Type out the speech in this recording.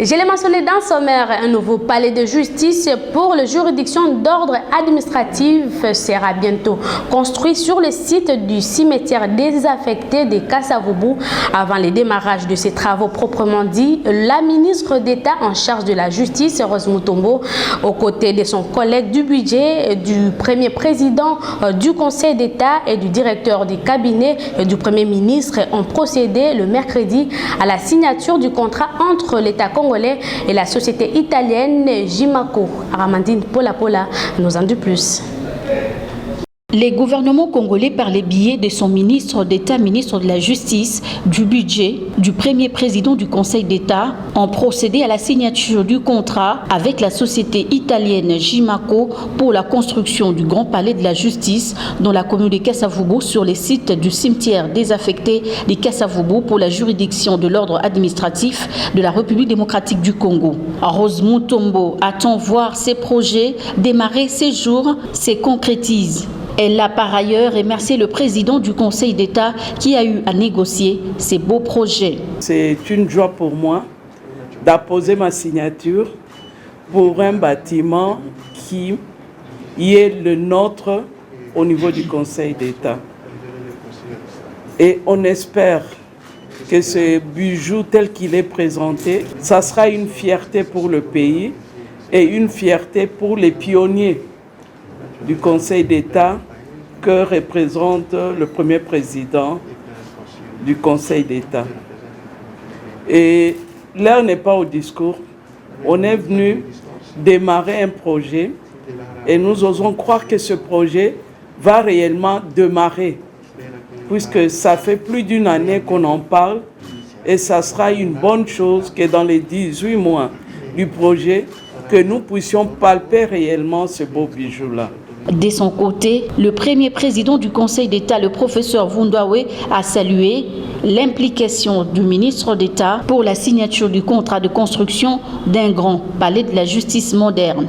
Je l'ai mentionné dans le sommaire, un nouveau palais de justice pour la juridiction d'ordre administratif sera bientôt construit sur le site du cimetière désaffecté de Kasavubu. Avant le démarrage de ces travaux proprement dit, la ministre d'État en charge de la justice, Rose Mutombo, aux côtés de son collègue du budget, du premier président du Conseil d'État et du directeur du cabinet du Premier ministre, ont procédé le mercredi à la signature du contrat entre l'État congolais et la société italienne Jimaco. Aramandine Pola nous en dit plus. Les gouvernements congolais, par les billets de son ministre d'État, ministre de la Justice, du budget, du premier président du Conseil d'État, ont procédé à la signature du contrat avec la société italienne Jimaco pour la construction du Grand Palais de la Justice dans la commune de Kasavubu sur les sites du cimetière désaffecté de Kasavubu pour la juridiction de l'ordre administratif de la République démocratique du Congo. Rose Mutombo attend voir ces projets démarrer ces jours, se concrétisent. Elle a par ailleurs remercié le président du Conseil d'État qui a eu à négocier ces beaux projets. C'est une joie pour moi d'apposer ma signature pour un bâtiment qui est le nôtre au niveau du Conseil d'État. Et on espère que ce bijou tel qu'il est présenté, ça sera une fierté pour le pays et une fierté pour les pionniers du Conseil d'État que représente le premier président du Conseil d'État. Et l'heure n'est pas au discours. On est venu démarrer un projet et nous osons croire que ce projet va réellement démarrer, puisque ça fait plus d'une année qu'on en parle et ça sera une bonne chose que dans les 18 mois du projet, que nous puissions palper réellement ce beau bijou-là. De son côté, le premier président du Conseil d'État, le professeur Vundawe, a salué l'implication du ministre d'État pour la signature du contrat de construction d'un grand palais de la justice moderne.